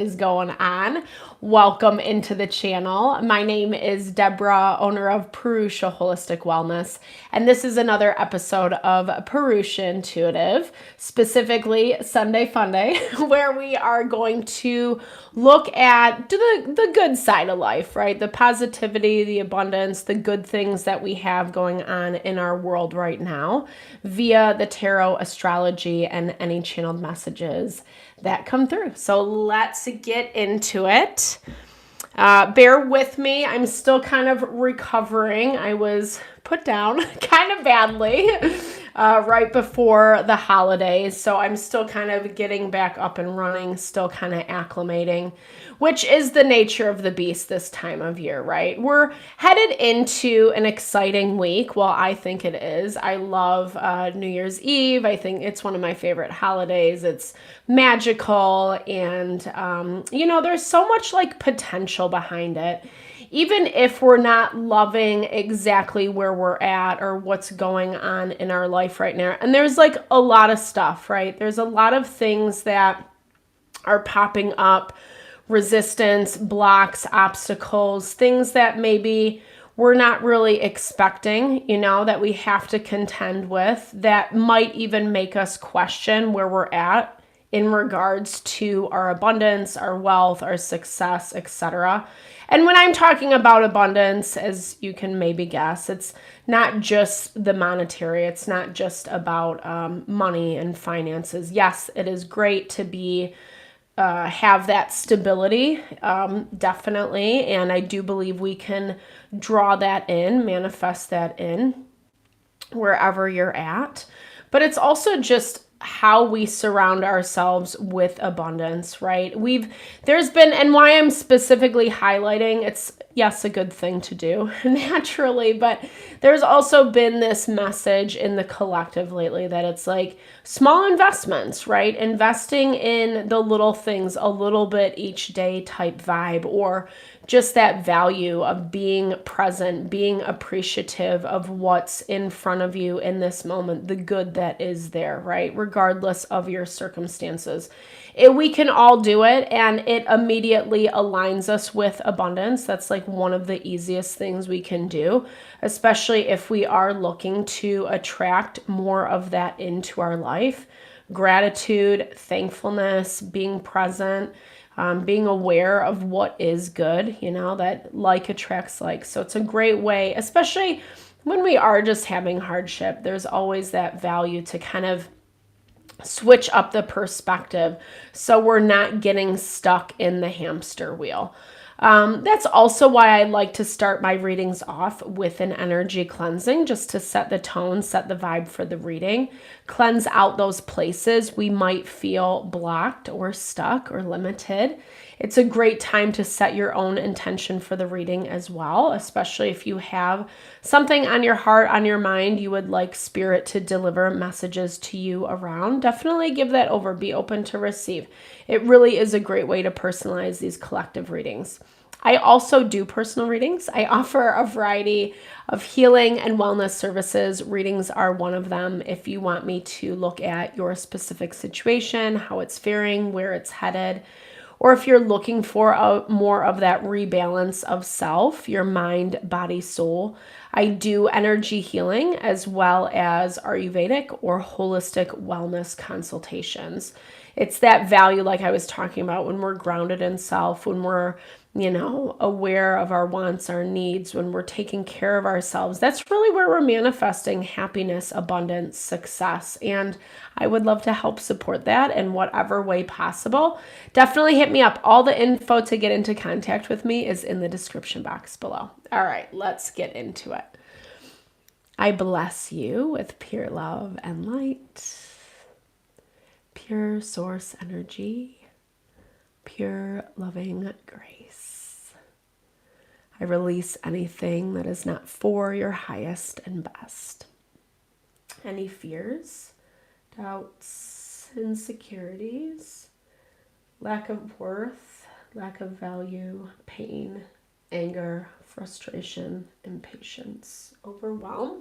is going on. Welcome into the channel. My name is Deborah, owner of Purusha Holistic Wellness, and this is another episode of Purusha Intuitive, specifically Sunday Fun Day, where we are going to look at the good side of life, right? The positivity, the abundance, the good things that we have going on in our world right now via the tarot, astrology, and any channeled messages that come through. So let's get into it. Bear with me. I'm still kind of recovering. I was put down kind of badly right before the holidays. So I'm still kind of getting back up and running, still kind of acclimating, which is the nature of the beast this time of year, right? We're headed into an exciting week. Well, I think it is. I love New Year's Eve. I think it's one of my favorite holidays. It's magical and, there's so much like potential behind it. Even if we're not loving exactly where we're at or what's going on in our life right now. And there's like a lot of stuff, right? There's a lot of things that are popping up, resistance, blocks, obstacles, things that maybe we're not really expecting, that we have to contend with, that might even make us question where we're at in regards to our abundance, our wealth, our success, etc. And when I'm talking about abundance, as you can maybe guess, it's not just the monetary. It's not just about money and finances. Yes, it is great to be have that stability, definitely. And I do believe we can draw that in, manifest that in wherever you're at. But it's also just how we surround ourselves with abundance, right? There's been, and why I'm specifically highlighting, it's, yes, a good thing to do naturally, but there's also been this message in the collective lately that it's like small investments, right? Investing in the little things a little bit each day type vibe, or just that value of being present, being appreciative of what's in front of you in this moment, the good that is there, right? Regardless of your circumstances. We can all do it, and it immediately aligns us with abundance. That's like one of the easiest things we can do, especially if we are looking to attract more of that into our life. Gratitude, thankfulness, being present, being aware of what is good, that like attracts like. So it's a great way, especially when we are just having hardship, there's always that value to kind of switch up the perspective so we're not getting stuck in the hamster wheel. That's also why I like to start my readings off with an energy cleansing, just to set the tone, set the vibe for the reading, cleanse out those places we might feel blocked or stuck or limited. It's a great time to set your own intention for the reading as well, especially if you have something on your heart, on your mind, you would like spirit to deliver messages to you around. Definitely give that over. Be open to receive. It really is a great way to personalize these collective readings. I also do personal readings. I offer a variety of healing and wellness services. Readings are one of them. If you want me to look at your specific situation, how it's faring, where it's headed, or if you're looking for more of that rebalance of self, your mind, body, soul, I do energy healing as well as Ayurvedic or holistic wellness consultations. It's that value, like I was talking about, when we're grounded in self, when we're, aware of our wants, our needs, when we're taking care of ourselves. That's really where we're manifesting happiness, abundance, success. And I would love to help support that in whatever way possible. Definitely hit me up. All the info to get into contact with me is in the description box below. All right, let's get into it. I bless you with pure love and light, pure source energy, pure loving grace. I release anything that is not for your highest and best. Any fears, doubts, insecurities, lack of worth, lack of value, pain, anger, frustration, impatience, overwhelm.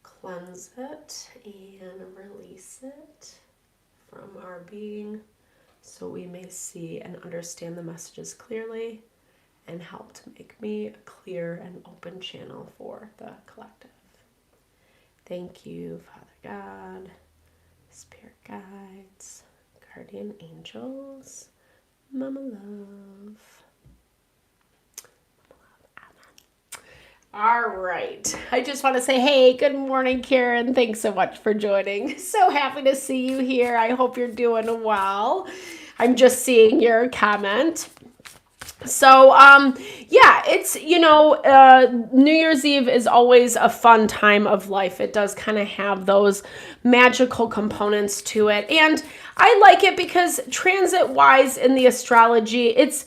Cleanse it and release it from our being, so we may see and understand the messages clearly and help to make me a clear and open channel for the collective. Thank you, Father God, Spirit guides, guardian angels, Mama Love. All right. I just want to say, hey, good morning, Karen. Thanks so much for joining. So happy to see you here. I hope you're doing well. I'm just seeing your comment. So, yeah, it's, New Year's Eve is always a fun time of life. It does kind of have those magical components to it. And I like it because transit-wise in the astrology, it's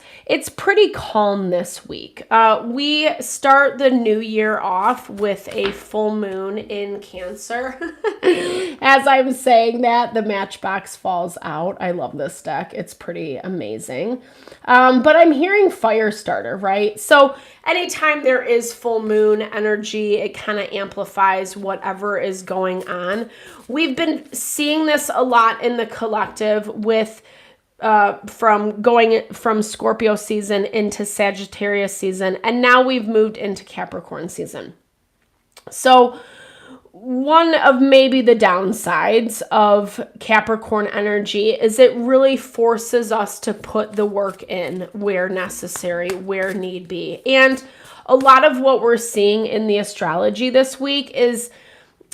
pretty calm this week. We start the new year off with a full moon in Cancer. As I'm saying that, the Matchbox falls out. I love this deck. It's pretty amazing. But I'm hearing fire starter, right? So anytime there is full moon energy, it kind of amplifies whatever is going on. We've been seeing this a lot in the collective with from going from Scorpio season into Sagittarius season, and now we've moved into Capricorn season. So one of maybe the downsides of Capricorn energy is it really forces us to put the work in where necessary, where need be. And a lot of what we're seeing in the astrology this week is,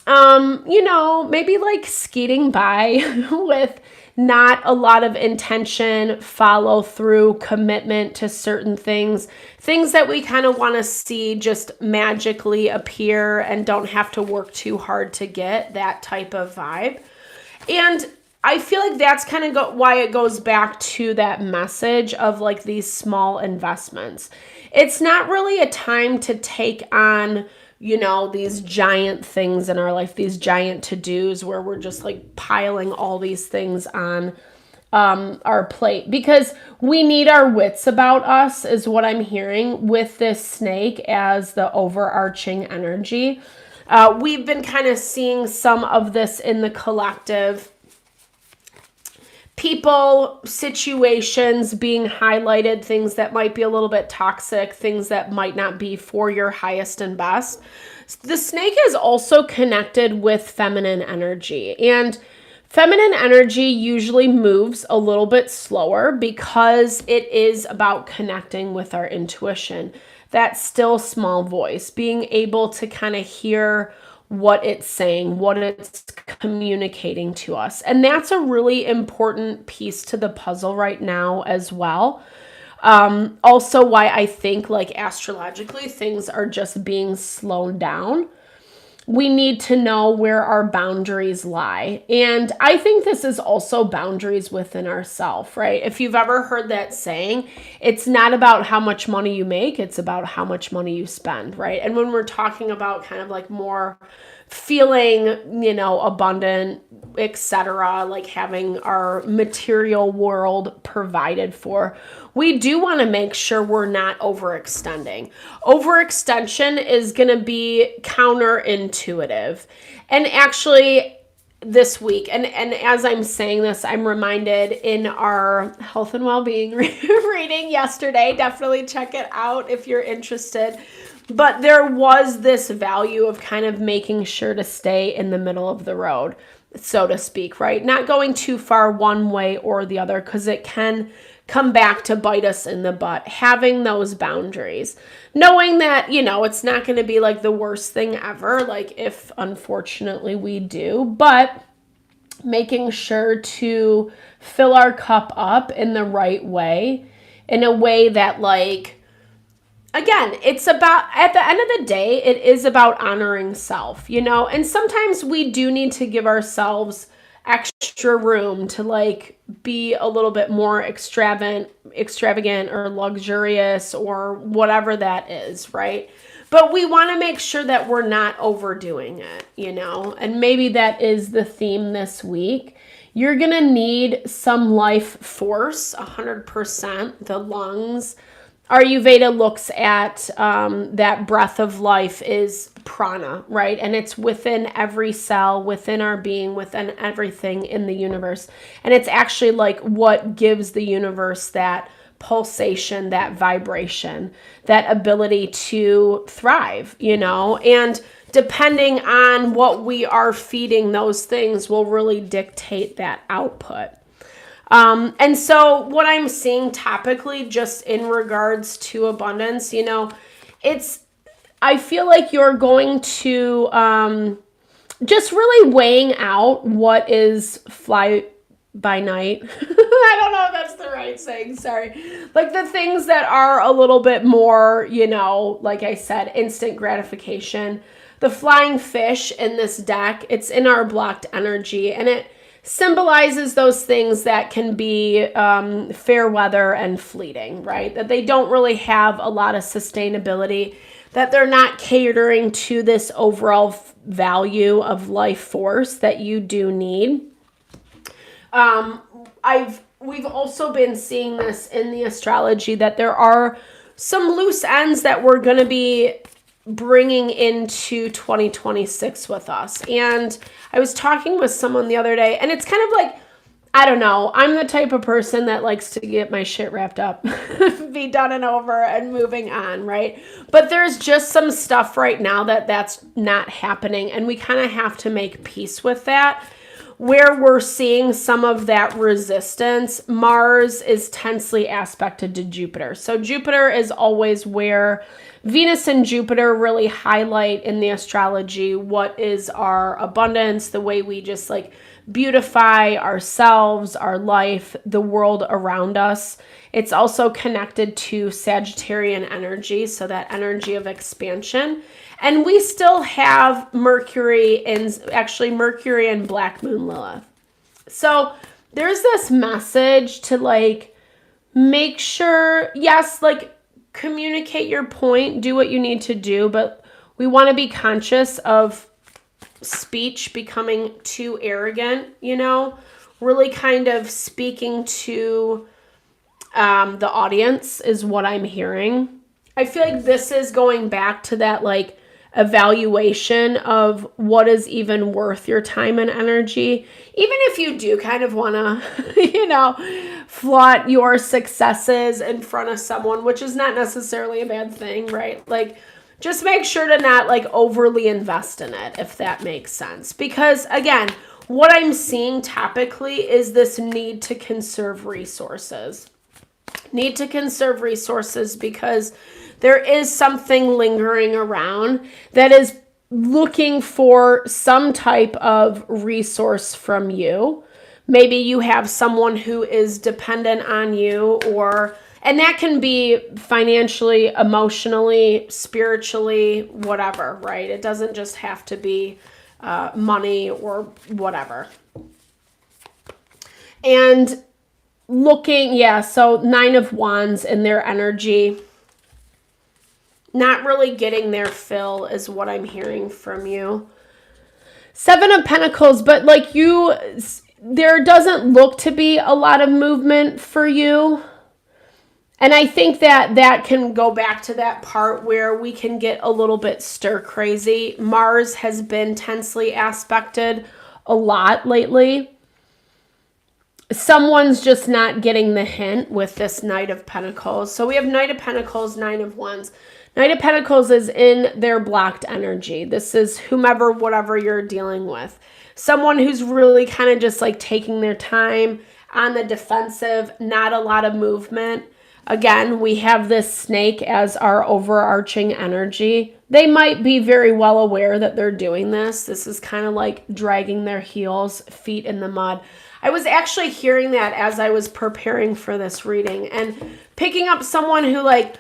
maybe like skating by with not a lot of intention, follow through, commitment to certain things that we kind of want to see just magically appear and don't have to work too hard to get, that type of vibe. And I feel like that's kind of why it goes back to that message of like these small investments. It's not really a time to take on these giant things in our life, these giant to-dos where we're just like piling all these things on our plate, because we need our wits about us is what I'm hearing with this snake as the overarching energy. We've been kind of seeing some of this in the collective. People, situations being highlighted, things that might be a little bit toxic, things that might not be for your highest and best. The snake is also connected with feminine energy, and feminine energy usually moves a little bit slower because it is about connecting with our intuition, that still small voice, being able to kind of hear what it's saying, what it's communicating to us. And that's a really important piece to the puzzle right now as well. Also why I think like astrologically things are just being slowed down. We need to know where our boundaries lie. And I think this is also boundaries within ourselves, right? If you've ever heard that saying, it's not about how much money you make, it's about how much money you spend, right? And when we're talking about kind of like more feeling, abundant, etc., like having our material world provided for, we do want to make sure we're not overextending. Overextension is going to be counterintuitive. And actually this week, and as I'm saying this, I'm reminded in our health and well-being reading yesterday, definitely check it out if you're interested. But there was this value of kind of making sure to stay in the middle of the road, so to speak, right? Not going too far one way or the other, because it can come back to bite us in the butt. Having those boundaries, knowing that, it's not going to be like the worst thing ever, like if unfortunately we do, but making sure to fill our cup up in the right way, in a way that again, it's about, at the end of the day, it is about honoring self, and sometimes we do need to give ourselves extra room to be a little bit more extravagant or luxurious or whatever that is, right? But we want to make sure that we're not overdoing it, and maybe that is the theme this week. You're going to need some life force, 100%, the lungs, Ayurveda looks at that breath of life is prana, right? And it's within every cell, within our being, within everything in the universe. And it's actually like what gives the universe that pulsation, that vibration, that ability to thrive, and depending on what we are feeding, those things will really dictate that output. And so what I'm seeing topically, just in regards to abundance, I feel like you're going to just really weighing out what is fly by night. I don't know if that's the right saying, sorry. Like the things that are a little bit more, like I said, instant gratification. The flying fish in this deck, it's in our blocked energy, and it symbolizes those things that can be fair weather and fleeting, right? That they don't really have a lot of sustainability, that they're not catering to this overall value of life force that you do need. We've also been seeing this in the astrology, that there are some loose ends that we're going to be bringing into 2026 with us. And I was talking with someone the other day, and it's kind of like, I don't know, I'm the type of person that likes to get my shit wrapped up, be done and over and moving on, right? But there's just some stuff right now that's not happening, and we kind of have to make peace with that. Where we're seeing some of that resistance, Mars is tensely aspected to Jupiter. So Jupiter is always where Venus and Jupiter really highlight in the astrology what is our abundance, the way we just like beautify ourselves, our life, the world around us. It's also connected to Sagittarian energy, so that energy of expansion. And we still have Mercury and Black Moon Lilith. So there's this message to like make sure, yes, like communicate your point, do what you need to do, but we want to be conscious of speech becoming too arrogant, really kind of speaking to the audience is what I'm hearing. I feel like this is going back to that like evaluation of what is even worth your time and energy. Even if you do kind of want to, flaunt your successes in front of someone, which is not necessarily a bad thing, right? Like, just make sure to not like overly invest in it, if that makes sense. Because again, what I'm seeing topically is this need to conserve resources. Need to conserve resources because there is something lingering around that is looking for some type of resource from you. Maybe you have someone who is dependent on you, and that can be financially, emotionally, spiritually, whatever, right? It doesn't just have to be money or whatever. And so 9 of Wands in their energy, not really getting their fill is what I'm hearing from you. 7 of Pentacles, but like there doesn't look to be a lot of movement for you. And I think that can go back to that part where we can get a little bit stir crazy. Mars has been tensely aspected a lot lately. Someone's just not getting the hint with this Knight of Pentacles. So we have Knight of Pentacles, 9 of Wands. Knight of Pentacles is in their blocked energy. This is whomever, whatever you're dealing with. Someone who's really kind of just like taking their time, on the defensive, not a lot of movement. Again, we have this snake as our overarching energy. They might be very well aware that they're doing this. This is kind of like dragging their heels, feet in the mud. I was actually hearing that as I was preparing for this reading and picking up someone who like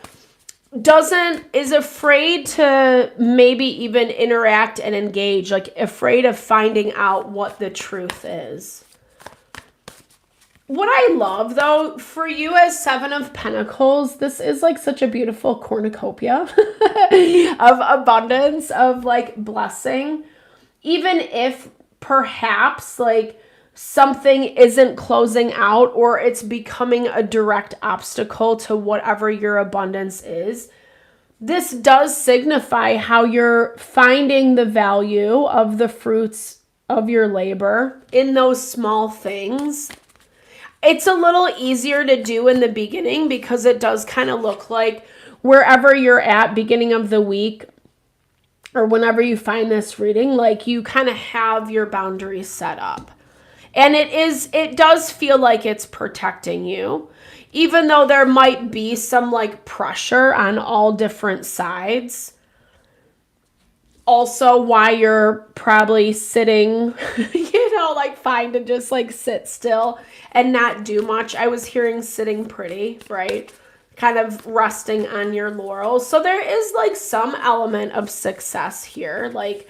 is afraid to maybe even interact and engage, like afraid of finding out what the truth is. What I love though, for you as 7 of Pentacles, this is like such a beautiful cornucopia of abundance, of like blessing. Even if perhaps like something isn't closing out or it's becoming a direct obstacle to whatever your abundance is. This does signify how you're finding the value of the fruits of your labor in those small things. It's a little easier to do in the beginning because it does kind of look like wherever you're at, beginning of the week, or whenever you find this reading, like you kind of have your boundaries set up. And it does feel like it's protecting you, even though there might be some like pressure on all different sides. Also, why you're probably sitting, like fine to just like sit still and not do much. I was hearing sitting pretty, right? Kind of resting on your laurels. So there is like some element of success here. Like,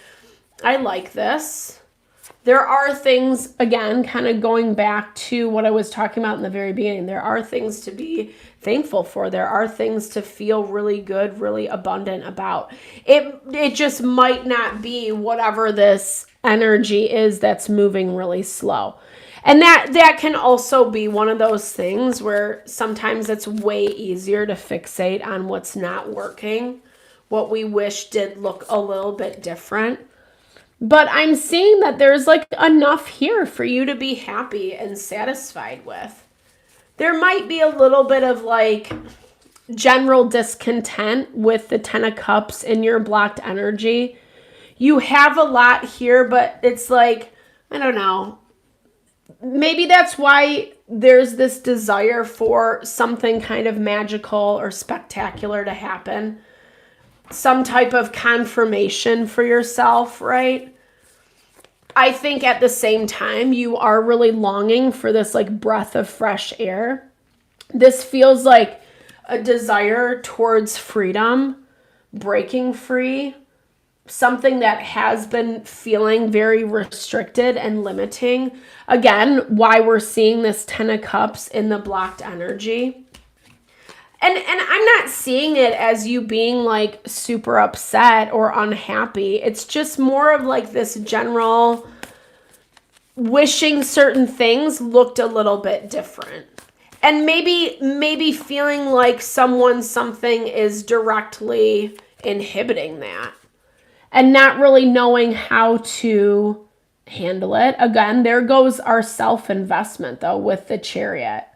I like this. There are things, again, kind of going back to what I was talking about in the very beginning. There are things to be thankful for. There are things to feel really good, really abundant about. It just might not be whatever this energy is that's moving really slow. And that can also be one of those things where sometimes it's way easier to fixate on what's not working, what we wish did look a little bit different. But I'm seeing that there's like enough here for you to be happy and satisfied with. There might be a little bit of like general discontent with the 10 of Cups in your blocked energy. You have a lot here, but it's like, I don't know. Maybe that's why there's this desire for something kind of magical or spectacular to happen. Some type of confirmation for yourself, right? I think at the same time, you are really longing for this like breath of fresh air. This feels like a desire towards freedom, breaking free, something that has been feeling very restricted and limiting. Again, why we're seeing this 10 of Cups in the blocked energy. And I'm not seeing it as you being like super upset or unhappy. It's just more of like this general wishing certain things looked a little bit different. And maybe feeling like something is directly inhibiting that. And not really knowing how to handle it. Again, there goes our self-investment though with the Chariot.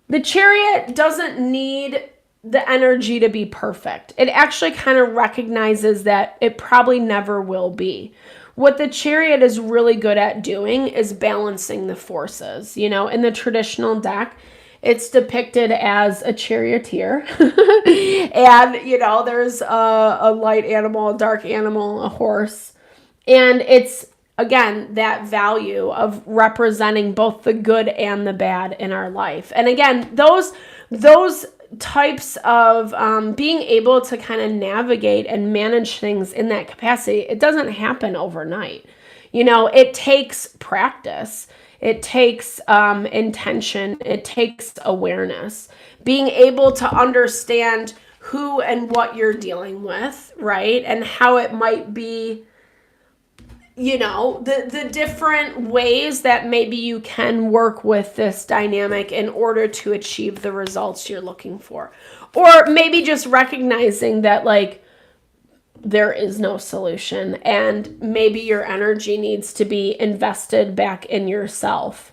The Chariot doesn't need the energy to be perfect. It actually kind of recognizes that it probably never will be. What the Chariot is really good at doing is balancing the forces. In the traditional deck, it's depicted as a charioteer. And, there's a light animal, a dark animal, a horse. And it's, again, that value of representing both the good and the bad in our life. And again, those types of being able to kind of navigate and manage things in that capacity, it doesn't happen overnight. It takes practice. It takes intention. It takes awareness. Being able to understand who and what you're dealing with, right? And how it might be, the different ways that maybe you can work with this dynamic in order to achieve the results you're looking for. Or maybe just recognizing that like there is no solution and maybe your energy needs to be invested back in yourself,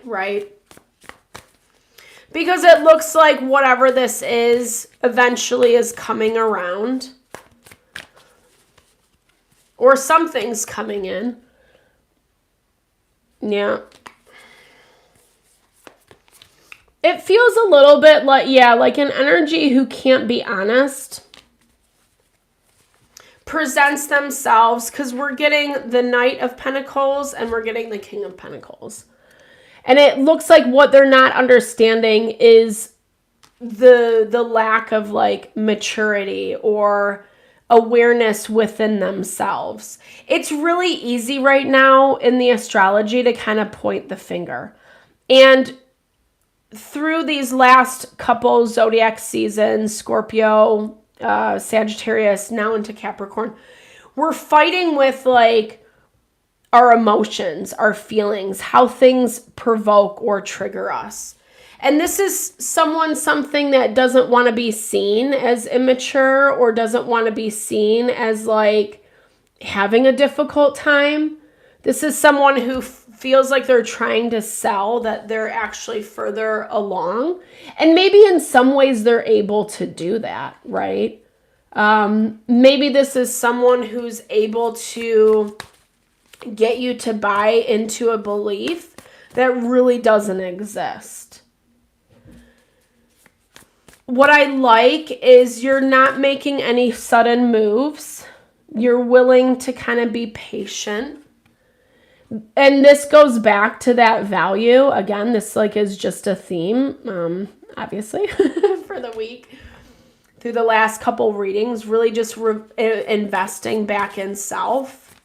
right? Because it looks like whatever this is eventually is coming around. Or something's coming in. Yeah. It feels a little bit like an energy who can't be honest. Presents themselves, because we're getting the Knight of Pentacles and we're getting the King of Pentacles. And it looks like what they're not understanding is the lack of like maturity or awareness within themselves. It's really easy right now in the astrology to kind of point the finger. And through these last couple zodiac seasons, Scorpio, Sagittarius, now into Capricorn, we're fighting with like our emotions, our feelings, how things provoke or trigger us. And this is something that doesn't want to be seen as immature or doesn't want to be seen as like having a difficult time. This is someone who feels like they're trying to sell that they're actually further along. And maybe in some ways they're able to do that, right? Maybe this is someone who's able to get you to buy into a belief that really doesn't exist. What I like is you're not making any sudden moves. You're willing to kind of be patient. And this goes back to that value. Again, this like is just a theme, obviously, for the week. Through the last couple readings, really just investing back in self.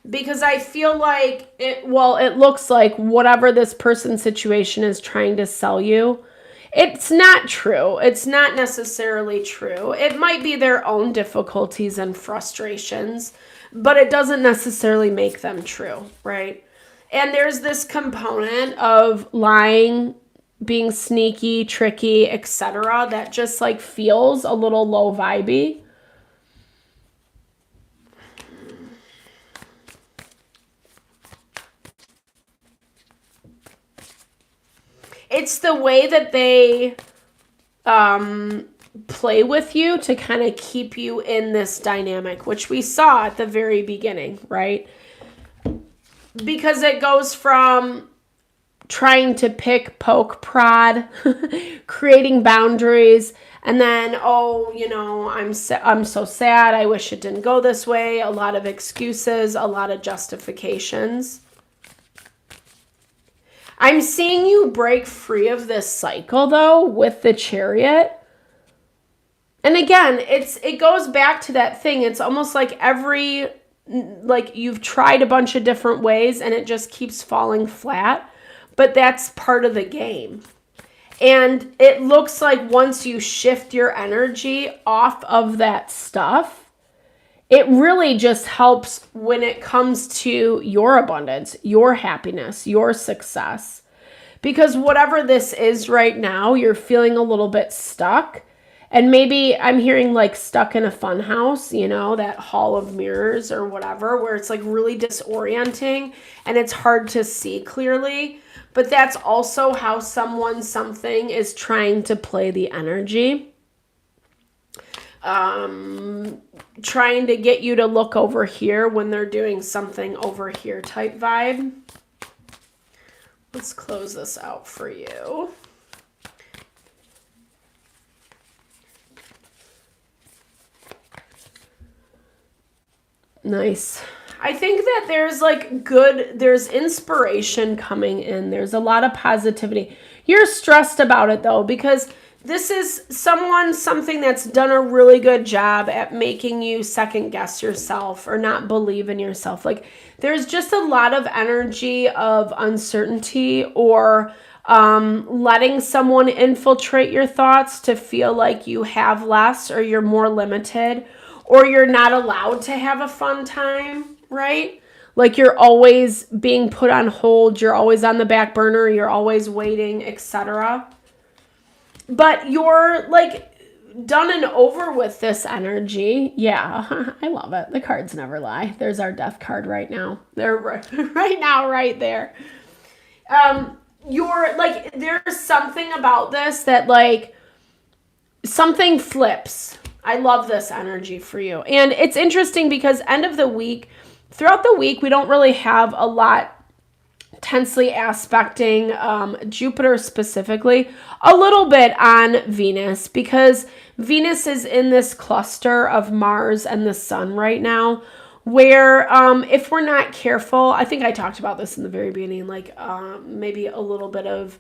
Because I feel like it looks like whatever this person's situation is trying to sell you, it's not true. It's not necessarily true. It might be their own difficulties and frustrations, but it doesn't necessarily make them true, right? And there's this component of lying, being sneaky, tricky, etc. that just like feels a little low vibey. It's the way that they play with you to kind of keep you in this dynamic, which we saw at the very beginning, right? Because it goes from trying to pick, poke, prod, creating boundaries, and then, I'm so sad. I wish it didn't go this way. A lot of excuses, a lot of justifications. I'm seeing you break free of this cycle, though, with the Chariot. And again, it goes back to that thing. It's almost like you've tried a bunch of different ways and it just keeps falling flat. But that's part of the game. And it looks like once you shift your energy off of that stuff, it really just helps when it comes to your abundance, your happiness, your success. Because whatever this is right now, you're feeling a little bit stuck. And maybe I'm hearing like stuck in a fun house, that hall of mirrors or whatever, where it's like really disorienting and it's hard to see clearly. But that's also how something is trying to play the energy. Trying to get you to look over here when they're doing something over here type vibe. Let's close this out for you. Nice. I think that there's inspiration coming in. There's a lot of positivity. You're stressed about it though, because this is something that's done a really good job at making you second guess yourself or not believe in yourself. Like there's just a lot of energy of uncertainty or letting someone infiltrate your thoughts to feel like you have less or you're more limited or you're not allowed to have a fun time, right? Like you're always being put on hold, you're always on the back burner, you're always waiting, etc. But you're like done and over with this energy. Yeah, I love it. The cards never lie. There's our death card right now. They're right now, right there. You're like, there's something about this that like something flips. I love this energy for you. And it's interesting because throughout the week, we don't really have a lot tensely aspecting Jupiter specifically, a little bit on Venus, because Venus is in this cluster of Mars and the Sun right now, where if we're not careful, I think I talked about this in the very beginning, like maybe a little bit of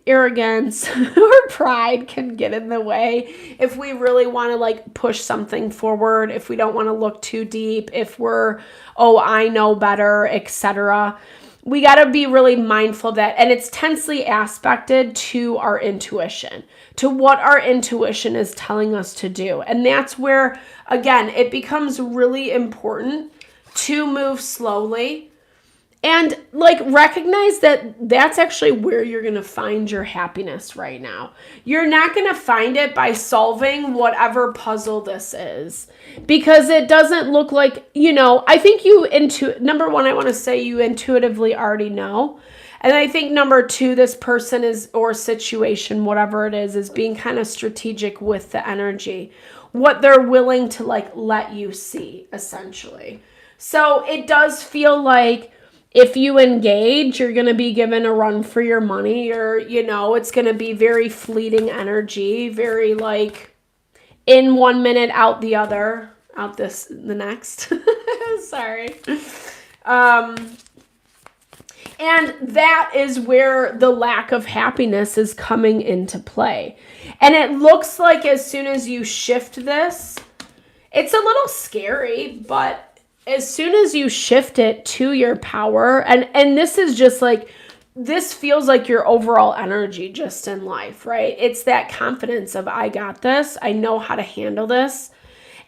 arrogance or pride can get in the way if we really want to like push something forward, if we don't want to look too deep, if we're, I know better, etc. We got to be really mindful of that. And it's tensely aspected to our intuition, to what our intuition is telling us to do. And that's where, again, it becomes really important to move slowly. And like recognize that that's actually where you're going to find your happiness right now. You're not going to find it by solving whatever puzzle this is, because it doesn't look like, I think number one, I want to say you intuitively already know. And I think number two, this person or situation, whatever it is being kind of strategic with the energy, what they're willing to like let you see, essentially. So it does feel like if you engage, you're going to be given a run for your money, or, it's going to be very fleeting energy, very like in 1 minute, out the other, the next. Sorry. And that is where the lack of happiness is coming into play. And it looks like as soon as you shift this, it's a little scary, but as soon as you shift it to your power, and this is just like, this feels like your overall energy just in life, right? It's that confidence of, I got this, I know how to handle this.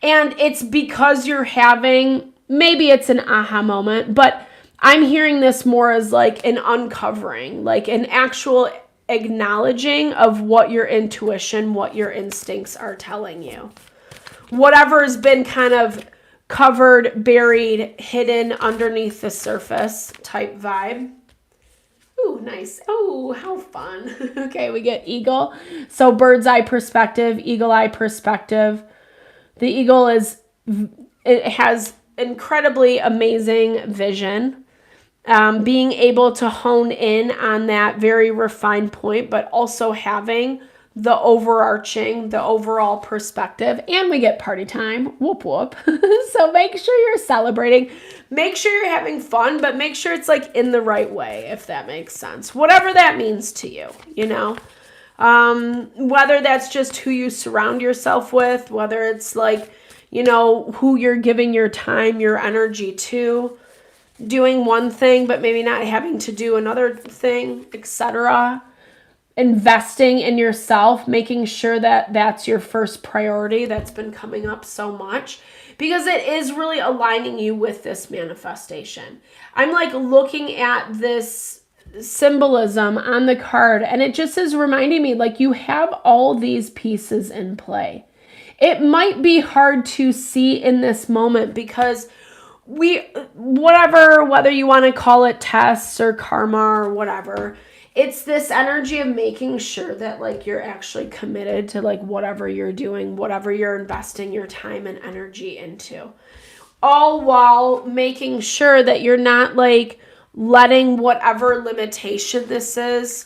And it's because you're having, maybe it's an aha moment, but I'm hearing this more as like an uncovering, like an actual acknowledging of what your intuition, what your instincts are telling you. Whatever has been kind of covered, buried, hidden underneath the surface type vibe. Ooh, nice. Oh, how fun. Okay, we get eagle. So bird's eye perspective, eagle eye perspective. The eagle it has incredibly amazing vision. Being able to hone in on that very refined point, but also having the overall perspective. And we get party time. Whoop, whoop. So make sure you're celebrating. Make sure you're having fun, but make sure it's like in the right way, if that makes sense. Whatever that means to you, whether that's just who you surround yourself with, whether it's like, who you're giving your time, your energy to, doing one thing, but maybe not having to do another thing, etc. Investing in yourself, making sure that that's your first priority. That's been coming up so much because it is really aligning you with this manifestation. I'm like looking at this symbolism on the card, and it just is reminding me like you have all these pieces in play. It might be hard to see in this moment because whether you want to call it tests or karma or whatever, it's this energy of making sure that like you're actually committed to like whatever you're doing, whatever you're investing your time and energy into, all while making sure that you're not like letting whatever limitation this is,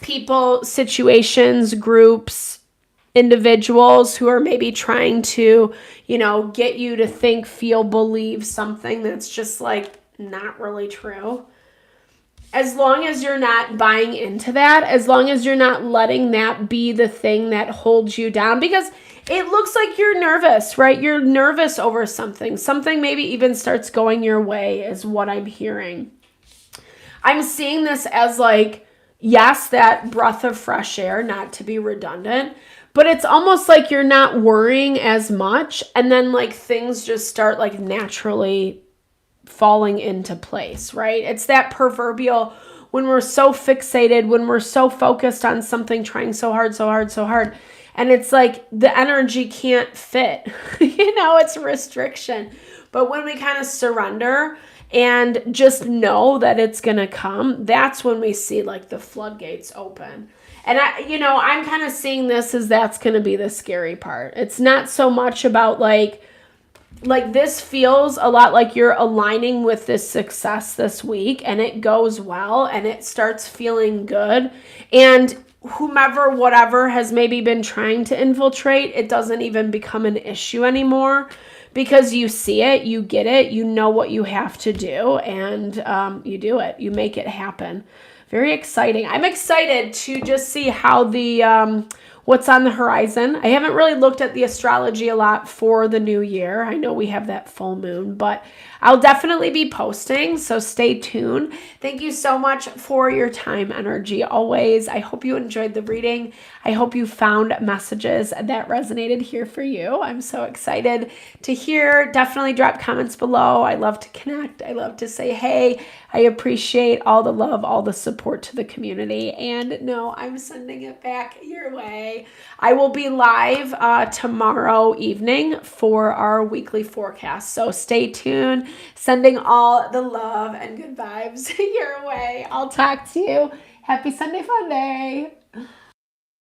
people, situations, groups, individuals who are maybe trying to, get you to think, feel, believe something that's just like not really true. As long as you're not buying into that, as long as you're not letting that be the thing that holds you down, because it looks like you're nervous, right? You're nervous over something. Something maybe even starts going your way is what I'm hearing. I'm seeing this as like, yes, that breath of fresh air, not to be redundant, but it's almost like you're not worrying as much. And then like things just start like naturally falling into place, right? It's that proverbial when we're so fixated, when we're so focused on something, trying so hard. And it's like the energy can't fit, it's restriction. But when we kind of surrender and just know that it's going to come, that's when we see like the floodgates open. And I'm kind of seeing this as that's going to be the scary part. It's not so much about like this feels a lot like you're aligning with this success this week and it goes well and it starts feeling good. And whatever has maybe been trying to infiltrate, it doesn't even become an issue anymore because you see it, you get it, you know what you have to do, and you do it. You make it happen. Very exciting. I'm excited to just see how what's on the horizon. I haven't really looked at the astrology a lot for the new year. I know we have that full moon, but I'll definitely be posting, so stay tuned. Thank you so much for your time, energy, always. I hope you enjoyed the reading. I hope you found messages that resonated here for you. I'm so excited to hear. Definitely drop comments below. I love to connect. I love to say, hey, I appreciate all the love, all the support to the community. And no, I'm sending it back your way. I will be live tomorrow evening for our weekly forecast. So stay tuned. Sending all the love and good vibes your way. I'll talk to you. Happy Sunday Fun Day.